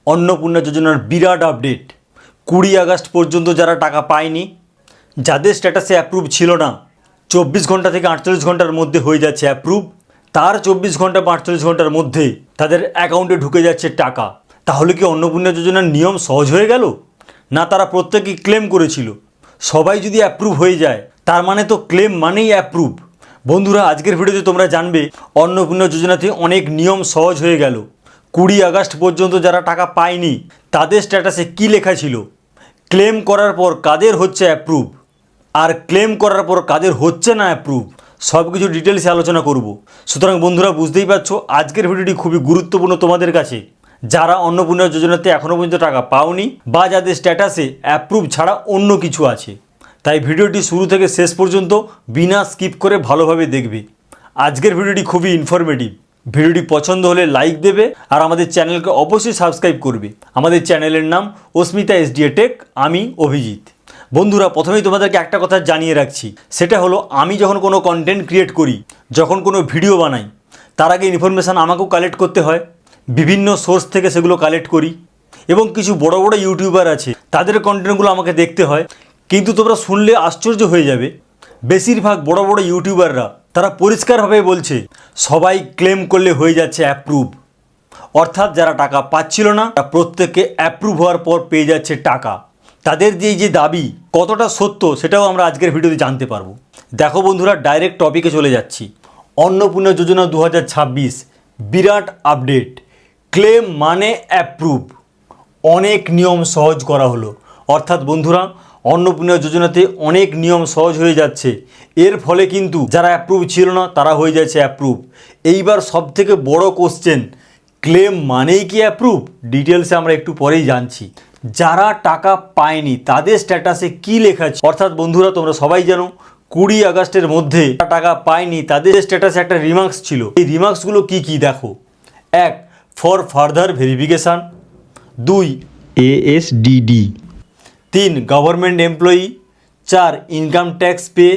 অন্নপূর্ণা যোজনার বিরাট update. 20 August পর্যন্ত যারা টাকা পায়নি, যাদের স্ট্যাটাসে অ্যাপ্রুভ ছিল না, 24 ঘন্টা থেকে 48 ঘন্টার মধ্যে হয়ে যাচ্ছে অ্যাপ্রুভ। তার 24 ঘন্টা বা 48 ঘন্টার মধ্যে তাদের অ্যাকাউন্টে ঢুকে যাচ্ছে টাকা। তাহলে কি অন্নপূর্ণা যোজনার নিয়ম সহজ হয়ে গেল? না, তারা প্রত্যেকেই ক্লেম করেছিল। সবাই যদি অ্যাপ্রুভ হয়ে যায়, তার মানে তো ক্লেম মানেই অ্যাপ্রুভ। বন্ধুরা, আজকের ভিডিওতে তোমরা জানবে অন্নপূর্ণা যোজনাতে অনেক নিয়ম সহজ হয়ে গেল। 20 আগস্ট পর্যন্ত যারা টাকা পায়নি, তাদের স্ট্যাটাসে কী লেখা ছিল, ক্লেম করার পর কাদের হচ্ছে অ্যাপ্রুভ, আর ক্লেম করার পর কাদের হচ্ছে না অ্যাপ্রুভ, সব কিছু ডিটেলসে আলোচনা করব। সুতরাং বন্ধুরা, বুঝতেই পারছো আজকের ভিডিওটি খুবই গুরুত্বপূর্ণ তোমাদের কাছে, যারা অন্নপূর্ণা যোজনাতে এখনও পর্যন্ত টাকা পাওনি বা যাদের স্ট্যাটাসে অ্যাপ্রুভ ছাড়া অন্য কিছু আছে। তাই ভিডিওটি শুরু থেকে শেষ পর্যন্ত বিনা স্কিপ করে ভালোভাবে দেখবে। আজকের ভিডিওটি খুবই ইনফরমেটিভ। ভিডিওটি পছন্দ হলে লাইক দেবে আর আমাদের চ্যানেলকে অবশ্যই সাবস্ক্রাইব করবে। আমাদের চ্যানেলের নাম অস্মিতা এসডিএ টেক, আমি অভিজিৎ। বন্ধুরা, প্রথমেই তোমাদেরকে একটা কথা জানিয়ে রাখছি, সেটা হলো আমি যখন কোনো কন্টেন্ট ক্রিয়েট করি, যখন কোনো ভিডিও বানাই, তার আগে ইনফরমেশান আমাকেও কালেক্ট করতে হয়। বিভিন্ন সোর্স থেকে সেগুলো কালেক্ট করি এবং কিছু বড় বড় ইউটিউবার আছে, তাদের কন্টেন্টগুলো আমাকে দেখতে হয়। কিন্তু তোমরা শুনলে আশ্চর্য হয়ে যাবে, বেশিরভাগ বড় বড় ইউটিউবাররা তারা পরিষ্কারভাবে বলছে সবাই ক্লেম করলে হয়ে যাচ্ছে অ্যাপ্রুভ। অর্থাৎ যারা টাকা পাচ্ছিল না, তারা প্রত্যেকে অ্যাপ্রুভ হওয়ার পর পেয়ে যাচ্ছে টাকা। তাদের যে দাবি কতটা সত্য, সেটাও আমরা আজকের ভিডিওতে জানতে পারবো। দেখো বন্ধুরা, ডাইরেক্ট টপিকে চলে যাচ্ছি। অন্নপূর্ণা যোজনা 2026 বিরাট আপডেট। ক্লেম মানে অ্যাপ্রুভ। অনেক নিয়ম সহজ করা হলো। অর্থাৎ বন্ধুরা, অন্নপূর্ণা যোজনাতে অনেক নিয়ম সহজ হয়ে যাচ্ছে। এর ফলে কিন্তু যারা অ্যাপ্রুভ ছিল না, তারা হয়ে যাচ্ছে অ্যাপ্রুভ। এইবার সবথেকে বড় কোশ্চেন, ক্লেম মানেই কি অ্যাপ্রুভ? ডিটেলসে আমরা একটু পরেই জানছি। যারা টাকা পায়নি তাদের স্ট্যাটাসে কি লেখা আছে? অর্থাৎ বন্ধুরা, তোমরা সবাই জানো 20 আগস্টের মধ্যে টাকা পায়নি তাদের স্ট্যাটাসে একটা রিমার্কস ছিল। এই রিমার্কসগুলো কি কি দেখো। 1, for further verification. 2, ASDD। 3, government employee. 4, income tax pay.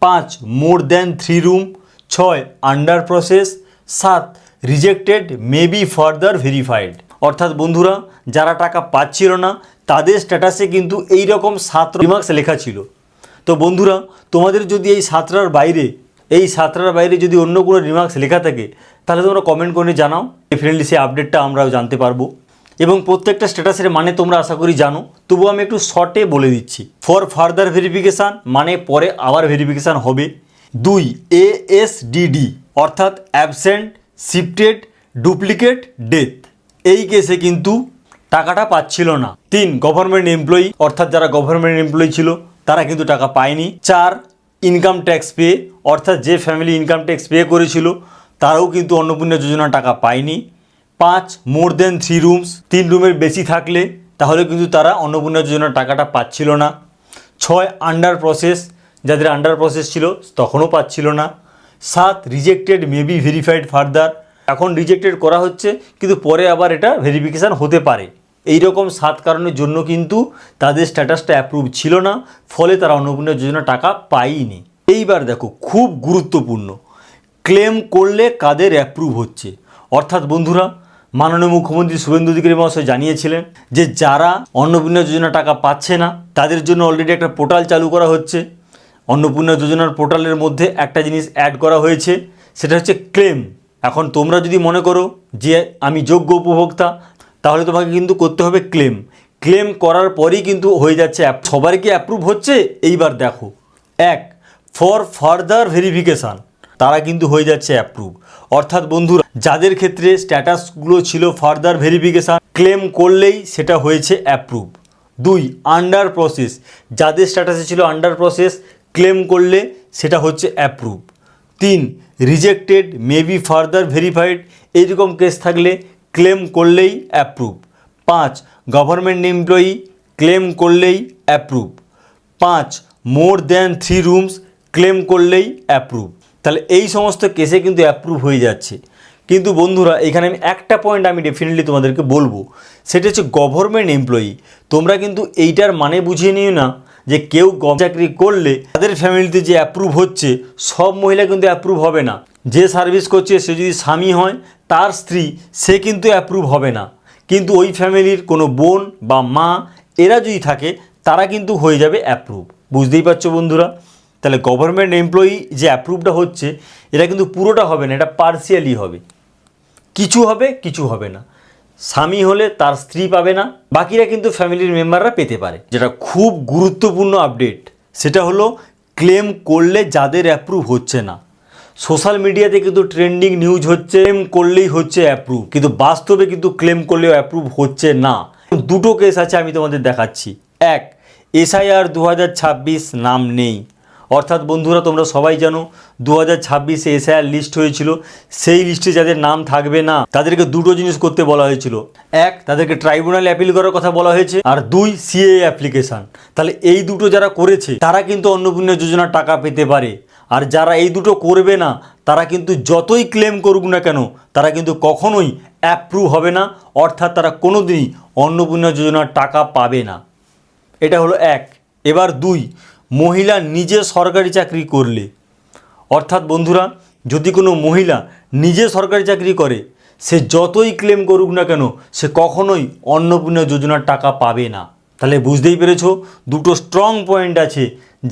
5, more than 3 room. 6, under process. 7, rejected may be further verified. অর্থাৎ বন্ধুরা, যারা টাকা পাচ্ছিল না তাদের স্ট্যাটাসে কিন্তু এই রকম 7 রিমার্কস লেখা ছিল। তো বন্ধুরা, তোমাদের যদি এই 7টার বাইরে যদি অন্য কোনো রিমার্কস লেখা থাকে, তাহলে তোমরা কমেন্ট করে জানাও। ডেফিনেটলি সেই আপডেটটা আমরাও জানতে পারবো। এবং প্রত্যেকটা স্ট্যাটাসের মানে তোমরা আশা করি জানো, তবুও আমি একটু শর্টে বলে দিচ্ছি। ফর ফার্দার ভেরিফিকেশান মানে পরে আবার ভেরিফিকেশান হবে। 2, ASDD অর্থাৎ অ্যাবসেন্ট, শিফটেড, ডুপ্লিকেট, ডেথ। এই কেসে কিন্তু টাকাটা পাচ্ছিল না। 3, গভর্নমেন্ট এমপ্লয়ি অর্থাৎ যারা গভর্নমেন্ট এমপ্লয়ি ছিল তারা কিন্তু টাকা পায়নি। 4, ইনকাম ট্যাক্স পে অর্থাৎ যে ফ্যামিলি ইনকাম ট্যাক্স পে করেছিল তারাও কিন্তু অন্নপূর্ণা যোজনা টাকা পায়নি। 5, মোর দেন 3 রুমস, 3 রুমের বেশি থাকলে তাহলে কিন্তু তারা অন্নপূর্ণা যোজনার টাকাটা পাচ্ছিল না। 6, আন্ডার প্রসেস, যাদের আন্ডার প্রসেস ছিল তখনও পাচ্ছিল না। 7, rejected may be verified further, এখন রিজেক্টেড করা হচ্ছে কিন্তু পরে আবার এটা ভেরিফিকেশান হতে পারে। এই রকম 7 কারণের জন্য কিন্তু তাদের স্ট্যাটাসটা অ্যাপ্রুভ ছিল না, ফলে তারা অন্নপূর্ণা যোজনা টাকা পায়নি। এইবার দেখো, খুব গুরুত্বপূর্ণ, ক্লেম করলে কাদের অ্যাপ্রুভ হচ্ছে। অর্থাৎ বন্ধুরা, মাননীয় মুখ্যমন্ত্রী শুভেন্দু অধিকারী মহাশয় জানিয়েছিলেন যে যারা অন্নপূর্ণা যোজনা টাকা পাচ্ছে না তাদের জন্য অলরেডি একটা পোর্টাল চালু করা হচ্ছে। অন্নপূর্ণা যোজনার পোর্টালের মধ্যে একটা জিনিস অ্যাড করা হয়েছে, সেটা হচ্ছে ক্লেম। এখন তোমরা যদি মনে করো যে আমি যোগ্য উপভোক্তা, তাহলে তোমাকে কিন্তু করতে হবে ক্লেম। ক্লেম করার পরেই কিন্তু হয়ে যাচ্ছে সবার কি অ্যাপ্রুভ হচ্ছে। এইবার দেখো, 1, ফর ফার্দার ভেরিফিকেশান, তারা কিন্তু হয়ে যাচ্ছে অ্যাপ্রুভ। অর্থাৎ বন্ধুরা, যাদের ক্ষেত্রে স্ট্যাটাসগুলো ছিল ফার্দার ভেরিফিকেশান, ক্লেম করলেই সেটা হয়েছে অ্যাপ্রুভ। 2, আন্ডার প্রসেস, যাদের স্ট্যাটাসে ছিল আন্ডার প্রসেস, ক্লেম করলে সেটা হচ্ছে approve. 3, rejected may be further verified, এইরকম কেস থাকলে ক্লেম করলেই অ্যাপ্রুভ। 5, গভর্নমেন্ট এমপ্লয়ি, ক্লেম করলেই approve. 5, more than 3 rooms, claim করলেই অ্যাপ্রুভ। তাহলে এই সমস্ত কেসে কিন্তু অ্যাপ্রুভ হয়ে যাচ্ছে। কিন্তু বন্ধুরা, এখানে আমি একটা পয়েন্ট আমি ডেফিনেটলি তোমাদেরকে বলবো, সেটা হচ্ছে গভর্নমেন্ট এমপ্লয়ি। তোমরা কিন্তু এইটার মানে বুঝিয়ে নিও না যে কেউ চাকরি করলে তাদের ফ্যামিলিতে যে অ্যাপ্রুভ হচ্ছে, সব মহিলা কিন্তু অ্যাপ্রুভ হবে না। যে সার্ভিস করছে সে যদি স্বামী হয়, তার স্ত্রী, সে কিন্তু অ্যাপ্রুভ হবে না। কিন্তু ওই ফ্যামিলির কোনো বোন বা মা এরা যদি থাকে তারা কিন্তু হয়ে যাবে অ্যাপ্রুভ। বুঝতেই পারছো বন্ধুরা? তাহলে গভর্নমেন্ট এমপ্লয়ি যে অ্যাপ্রুভটা হচ্ছে এটা কিন্তু পুরোটা হবে না, এটা পার্সিয়ালি হবে। কিছু হবে, কিছু হবে না। স্বামী হলে তার স্ত্রী পাবে না, বাকিরা কিন্তু ফ্যামিলির মেম্বাররা পেতে পারে। যেটা খুব গুরুত্বপূর্ণ আপডেট সেটা হলো ক্লেম করলে যাদের অ্যাপ্রুভ হচ্ছে না। সোশ্যাল মিডিয়াতে কিন্তু ট্রেন্ডিং নিউজ হচ্ছে ক্লেম করলেই হচ্ছে অ্যাপ্রুভ, কিন্তু বাস্তবে কিন্তু ক্লেম করলেও অ্যাপ্রুভ হচ্ছে না। দুটো কেস আছে, আমি তোমাদের দেখাচ্ছি। এক, এসআইআর 2026 নাম নেই। অর্থাৎ বন্ধুরা তোমরা সবাই জানো 2026-এ এসআইআর লিস্ট হয়েছিল, সেই লিস্টে যাদের নাম থাকবে না তাদেরকে দুটো জিনিস করতে বলা হয়েছিল। এক, তাদেরকে ট্রাইব্যুনালে অ্যাপিল করার কথা বলা হয়েছে, আর দুই, সিএএ অ্যাপ্লিকেশান। তাহলে এই দুটো যারা করেছে তারা কিন্তু অন্নপূর্ণা যোজনার টাকা পেতে পারে, আর যারা এই দুটো করবে না তারা কিন্তু যতই ক্লেম করুক না কেন তারা কিন্তু কখনোই অ্যাপ্রুভ হবে না, অর্থাৎ তারা কোনোদিনই অন্নপূর্ণা যোজনার টাকা পাবে না। এটা হলো এক। এবার দুই, মহিলা নিজে সরকারি চাকরি করলে, অর্থাৎ বন্ধুরা যদি কোনো মহিলা নিজে সরকারি চাকরি করে সে যতই ক্লেম করুক না কেন সে কখনোই অন্নপূর্ণা যোজনার টাকা পাবে না। তাহলে বুঝতেই পেরেছো দুটো স্ট্রং পয়েন্ট আছে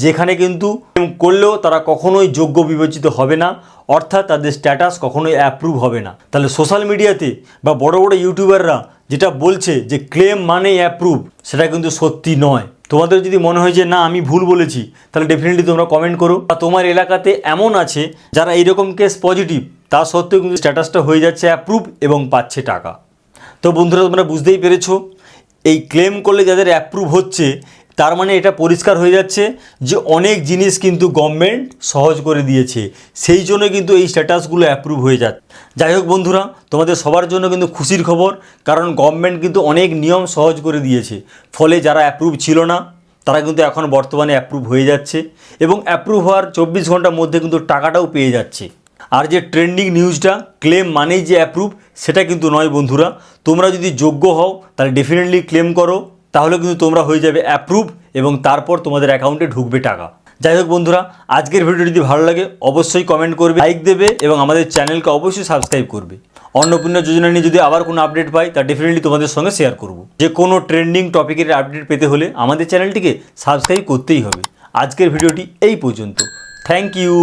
যেখানে কিন্তু ক্লেম করলেও তারা কখনোই যোগ্য বিবেচিত হবে না, অর্থাৎ তাদের স্ট্যাটাস কখনোই অ্যাপ্রুভ হবে না। তাহলে সোশ্যাল মিডিয়াতে বা বড় বড় ইউটিউবাররা যেটা বলছে যে ক্লেম মানেই অ্যাপ্রুভ, সেটা কিন্তু সত্যি নয়। তোমাদের যদি মনে হয় যে না আমি ভুল বলেছি তাহলে ডেফিনেটলি তোমরা কমেন্ট করো। বা তোমার এলাকাতে এমন আছে যারা এইরকম কেস পজিটিভ, তা সত্ত্বেও কিন্তু স্ট্যাটাসটা হয়ে যাচ্ছে অ্যাপ্রুভ এবং পাচ্ছে টাকা। তো বন্ধুরা তোমরা বুঝতেই পেরেছো এই ক্লেম করলে যাদের অ্যাপ্রুভ হচ্ছে তার মানে এটা পরিষ্কার হয়ে যাচ্ছে যে অনেক জিনিস কিন্তু গভর্নমেন্ট সহজ করে দিয়েছে, সেই জন্য কিন্তু এই স্ট্যাটাসগুলো অ্যাপ্রুভ হয়ে যাচ্ছে। যাই হোক বন্ধুরা, তোমাদের সবার জন্য কিন্তু খুশির খবর, কারণ গভর্নমেন্ট কিন্তু অনেক নিয়ম সহজ করে দিয়েছে। ফলে যারা অ্যাপ্রুভ ছিল না তারা কিন্তু এখন বর্তমানে অ্যাপ্রুভ হয়ে যাচ্ছে, এবং অ্যাপ্রুভ হওয়ার 24 ঘন্টার মধ্যে কিন্তু টাকাটাও পেয়ে যাচ্ছে। আর যে ট্রেন্ডিং নিউজটা ক্লেম মানেই যে অ্যাপ্রুভ, সেটা কিন্তু নয় বন্ধুরা। তোমরা যদি যোগ্য হও তাহলে ডেফিনেটলি ক্লেম করো, তাহলে কিন্তু তোমরা হয়ে যাবে অ্যাপ্রুভ এবং তারপর তোমাদের অ্যাকাউন্টে ঢুকবে টাকা। যাই হোক বন্ধুরা, আজকের ভিডিও যদি ভালো লাগে অবশ্যই কমেন্ট করবে, লাইক দেবে এবং আমাদের চ্যানেলকে অবশ্যই সাবস্ক্রাইব করবে। অন্নপূর্ণা যোজনা নিয়ে যদি আবার কোনো আপডেট পাই তা ডেফিনেটলি তোমাদের সঙ্গে শেয়ার করব। যে কোনো ট্রেন্ডিং টপিকের আপডেট পেতে হলে আমাদের চ্যানেলটিকে সাবস্ক্রাইব করতেই হবে। আজকের ভিডিওটি এই পর্যন্ত। Thank you.